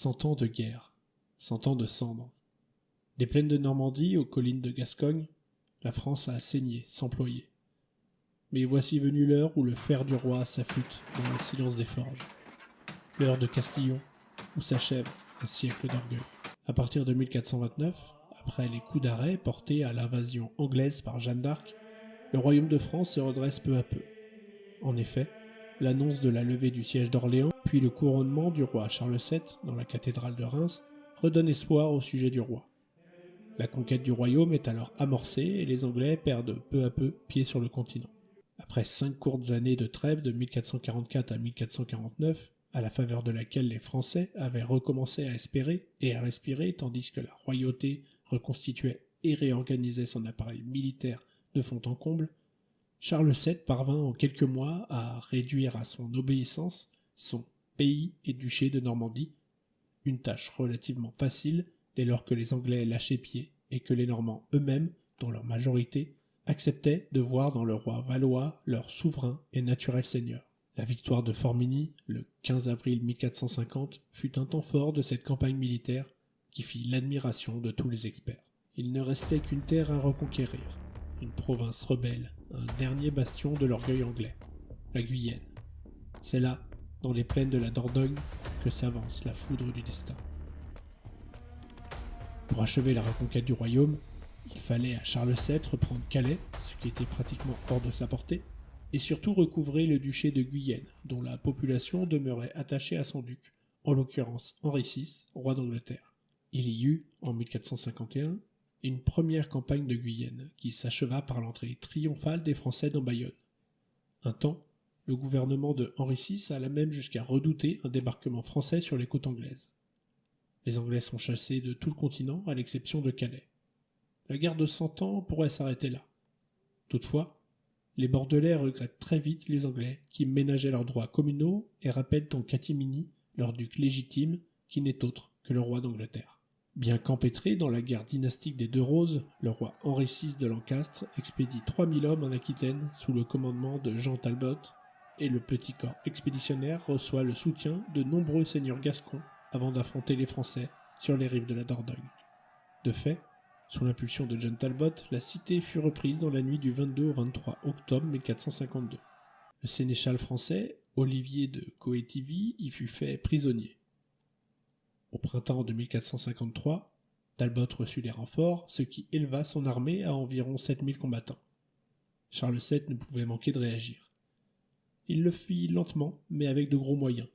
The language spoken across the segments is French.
100 ans de guerre, 100 ans de cendres. Des plaines de Normandie aux collines de Gascogne, la France a saigné, s'employer. Mais voici venue l'heure où le fer du roi s'affûte dans le silence des forges. L'heure de Castillon, où s'achève un siècle d'orgueil. À partir de 1429, après les coups d'arrêt portés à l'invasion anglaise par Jeanne d'Arc, le royaume de France se redresse peu à peu. En effet, l'annonce de la levée du siège d'Orléans, puis le couronnement du roi Charles VII dans la cathédrale de Reims, redonne espoir au sujet du roi. La conquête du royaume est alors amorcée et les Anglais perdent peu à peu pied sur le continent. Après 5 courtes années de trêve de 1444 à 1449, à la faveur de laquelle les Français avaient recommencé à espérer et à respirer tandis que la royauté reconstituait et réorganisait son appareil militaire de fond en comble, Charles VII parvint en quelques mois à réduire à son obéissance son pays et duché de Normandie, une tâche relativement facile dès lors que les Anglais lâchaient pied et que les Normands eux-mêmes, dans leur majorité, acceptaient de voir dans le roi valois leur souverain et naturel seigneur. La victoire de Formigny, le 15 avril 1450, fut un temps fort de cette campagne militaire qui fit l'admiration de tous les experts. Il ne restait qu'une terre à reconquérir, une province rebelle, un dernier bastion de l'orgueil anglais, la Guyenne. C'est là, dans les plaines de la Dordogne, que s'avance la foudre du destin. Pour achever la reconquête du royaume, il fallait à Charles VII reprendre Calais, ce qui était pratiquement hors de sa portée, et surtout recouvrer le duché de Guyenne, dont la population demeurait attachée à son duc, en l'occurrence Henri VI, roi d'Angleterre. Il y eut, en 1451, une première campagne de Guyenne, qui s'acheva par l'entrée triomphale des Français dans Bayonne. Un temps, le gouvernement de Henri VI alla même jusqu'à redouter un débarquement français sur les côtes anglaises. Les Anglais sont chassés de tout le continent, à l'exception de Calais. La guerre de 100 ans pourrait s'arrêter là. Toutefois, les Bordelais regrettent très vite les Anglais qui ménageaient leurs droits communaux et rappellent en catimini leur duc légitime qui n'est autre que le roi d'Angleterre. Bien qu'empêtré dans la guerre dynastique des Deux Roses, le roi Henri VI de Lancastre expédie 3000 hommes en Aquitaine sous le commandement de Jean Talbot et le petit corps expéditionnaire reçoit le soutien de nombreux seigneurs gascons avant d'affronter les Français sur les rives de la Dordogne. De fait, sous l'impulsion de John Talbot, la cité fut reprise dans la nuit du 22 au 23 octobre 1452. Le sénéchal français, Olivier de Coëtivy, y fut fait prisonnier. Au printemps de 1453, Talbot reçut des renforts, ce qui éleva son armée à environ 7000 combattants. Charles VII ne pouvait manquer de réagir. Il le fit lentement, mais avec de gros moyens.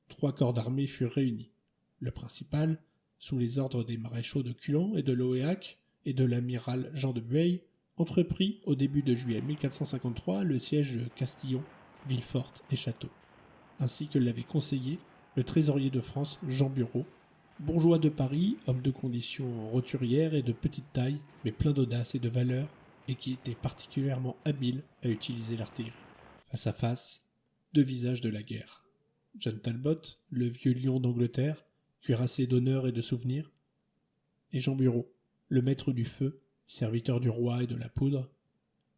3 corps d'armée furent réunis. Le principal, sous les ordres des maréchaux de Culan et de Loéac et de l'amiral Jean de Bueil, entreprit au début de juillet 1453 le siège de Castillon, ville forte et château, ainsi que l'avait conseillé le trésorier de France Jean Bureau, bourgeois de Paris, homme de condition roturière et de petite taille, mais plein d'audace et de valeur, et qui était particulièrement habile à utiliser l'artillerie. Face à face, 2 visages de la guerre. John Talbot, le vieux lion d'Angleterre, cuirassé d'honneur et de souvenirs, et Jean Bureau, le maître du feu, serviteur du roi et de la poudre.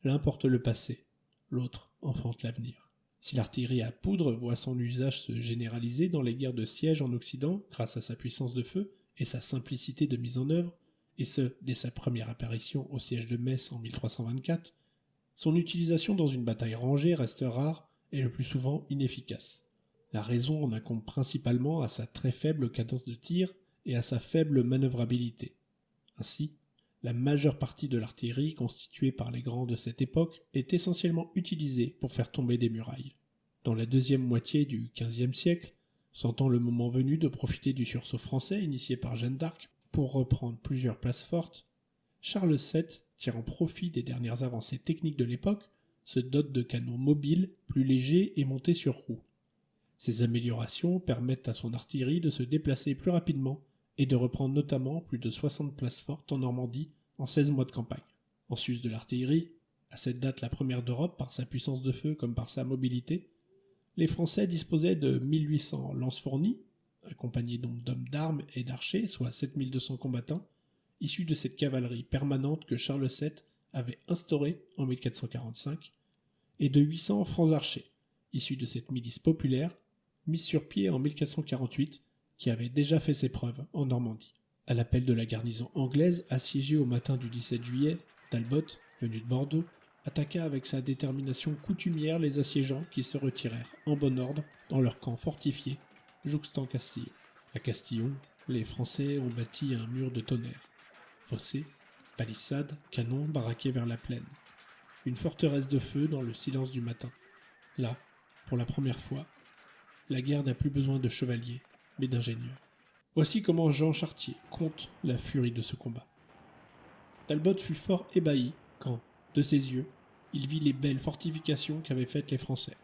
L'un porte le passé, l'autre enfante l'avenir. Si l'artillerie à poudre voit son usage se généraliser dans les guerres de siège en Occident grâce à sa puissance de feu et sa simplicité de mise en œuvre, et ce, dès sa première apparition au siège de Metz en 1324, son utilisation dans une bataille rangée reste rare et le plus souvent inefficace. La raison en incombe principalement à sa très faible cadence de tir et à sa faible manœuvrabilité. Ainsi, la majeure partie de l'artillerie constituée par les grands de cette époque est essentiellement utilisée pour faire tomber des murailles. Dans la deuxième moitié du XVe siècle, sentant le moment venu de profiter du sursaut français initié par Jeanne d'Arc pour reprendre plusieurs places fortes, Charles VII, tirant profit des dernières avancées techniques de l'époque, se dote de canons mobiles, plus légers et montés sur roues. Ces améliorations permettent à son artillerie de se déplacer plus rapidement et de reprendre notamment plus de 60 places fortes en Normandie en 16 mois de campagne. En sus de l'artillerie, à cette date la première d'Europe par sa puissance de feu comme par sa mobilité, les Français disposaient de 1800 lance-fournis, accompagnés donc d'hommes d'armes et d'archers, soit 7200 combattants, issus de cette cavalerie permanente que Charles VII avait instaurée en 1445, et de 800 francs archers, issus de cette milice populaire, mise sur pied en 1448, qui avait déjà fait ses preuves en Normandie. À l'appel de la garnison anglaise assiégée au matin du 17 juillet, Talbot, venu de Bordeaux, attaqua avec sa détermination coutumière les assiégeants qui se retirèrent en bon ordre dans leur camp fortifié, jouxtant Castillon. À Castillon, les Français ont bâti un mur de tonnerre. Fossés, palissades, canons baraqués vers la plaine. Une forteresse de feu dans le silence du matin. Là, pour la première fois, la guerre n'a plus besoin de chevaliers, mais d'ingénieurs. Voici comment Jean Chartier conte la furie de ce combat. Talbot fut fort ébahi quand, de ses yeux, il vit les belles fortifications qu'avaient faites les Français.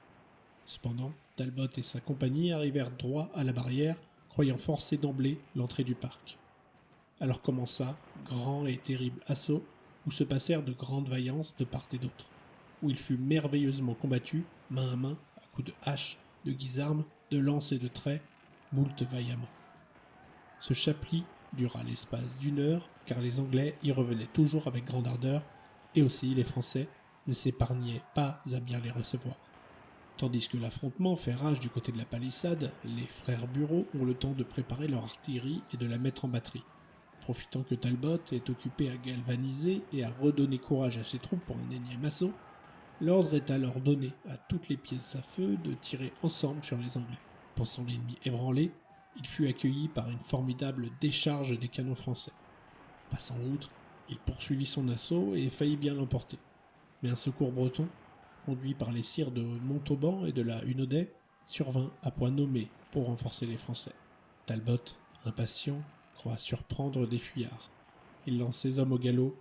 Cependant, Talbot et sa compagnie arrivèrent droit à la barrière, croyant forcer d'emblée l'entrée du parc. Alors commença grand et terrible assaut où se passèrent de grandes vaillances de part et d'autre, où il fut merveilleusement combattu, main à main, à coups de hache, de guisarmes, de lances et de traits, moult vaillamment. Ce chaplis dura l'espace d'1 heure, car les Anglais y revenaient toujours avec grande ardeur, et aussi les Français ne s'épargnaient pas à bien les recevoir. Tandis que l'affrontement fait rage du côté de la palissade, les frères Bureau ont le temps de préparer leur artillerie et de la mettre en batterie. Profitant que Talbot est occupé à galvaniser et à redonner courage à ses troupes pour un énième assaut, l'ordre est alors donné à toutes les pièces à feu de tirer ensemble sur les Anglais. Pensant l'ennemi ébranlé, il fut accueilli par une formidable décharge des canons français. Passant outre, il poursuivit son assaut et faillit bien l'emporter. Mais un secours breton, conduit par les sires de Montauban et de la Hunaudet, survint à point nommé pour renforcer les Français. Talbot, impatient, croit surprendre des fuyards. Il lance ses hommes au galop,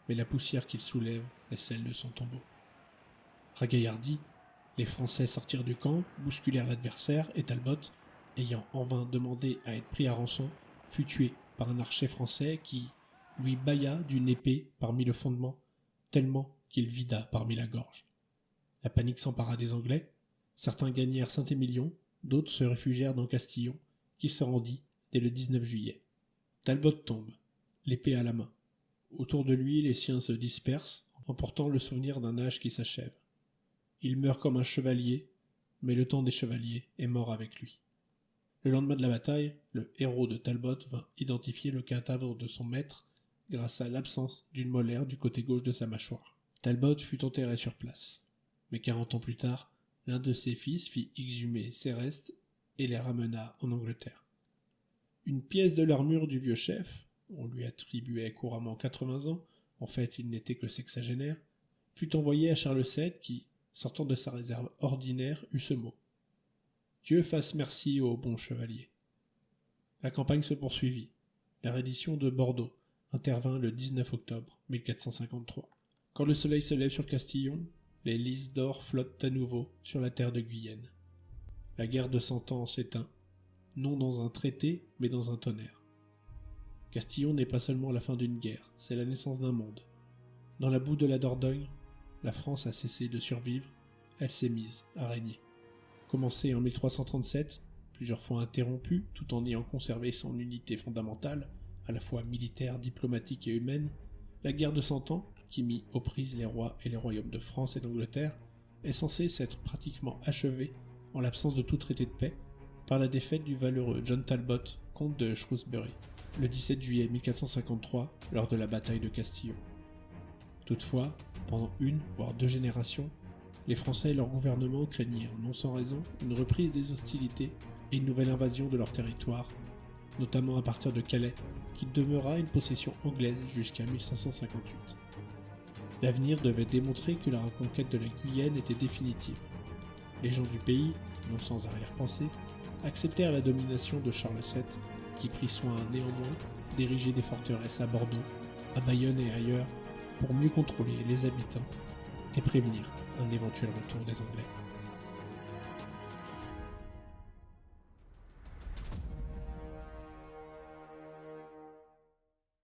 mais la poussière qu'il soulève est celle de son tombeau. Ragaillardi, les Français sortirent du camp, bousculèrent l'adversaire et Talbot, ayant en vain demandé à être pris à rançon, fut tué par un archer français qui lui bâilla d'une épée parmi le fondement, tellement qu'il vida parmi la gorge. La panique s'empara des Anglais, certains gagnèrent Saint-Émilion, d'autres se réfugièrent dans Castillon, qui se rendit dès le 19 juillet. Talbot tombe, l'épée à la main. Autour de lui, les siens se dispersent, emportant le souvenir d'un âge qui s'achève. Il meurt comme un chevalier, mais le temps des chevaliers est mort avec lui. Le lendemain de la bataille, le héros de Talbot vint identifier le cadavre de son maître grâce à l'absence d'une molaire du côté gauche de sa mâchoire. Talbot fut enterré sur place, mais 40 ans plus tard, l'un de ses fils fit exhumer ses restes et les ramena en Angleterre. Une pièce de l'armure du vieux chef, on lui attribuait couramment 80 ans, en fait il n'était que sexagénaire, fut envoyée à Charles VII qui, sortant de sa réserve ordinaire, eut ce mot. Dieu fasse merci au bon chevalier. La campagne se poursuivit. La reddition de Bordeaux intervint le 19 octobre 1453. Quand le soleil se lève sur Castillon, les lys d'or flottent à nouveau sur la terre de Guyenne. La guerre de 100 ans s'éteint, non dans un traité, mais dans un tonnerre. Castillon n'est pas seulement la fin d'une guerre, c'est la naissance d'un monde. Dans la boue de la Dordogne, la France a cessé de survivre, elle s'est mise à régner. Commencée en 1337, plusieurs fois interrompue tout en ayant conservé son unité fondamentale, à la fois militaire, diplomatique et humaine, la guerre de 100 ans, qui mit aux prises les rois et les royaumes de France et d'Angleterre, est censée s'être pratiquement achevée, en l'absence de tout traité de paix, par la défaite du valeureux John Talbot, comte de Shrewsbury, le 17 juillet 1453, lors de la bataille de Castillon. Toutefois, pendant une, voire 2 générations, les Français et leur gouvernement craignirent, non sans raison, une reprise des hostilités et une nouvelle invasion de leur territoire, notamment à partir de Calais, qui demeura une possession anglaise jusqu'à 1558. L'avenir devait démontrer que la reconquête de la Guyenne était définitive. Les gens du pays, non sans arrière-pensée, acceptèrent la domination de Charles VII, qui prit soin néanmoins d'ériger des forteresses à Bordeaux, à Bayonne et ailleurs, pour mieux contrôler les habitants et prévenir un éventuel retour des Anglais.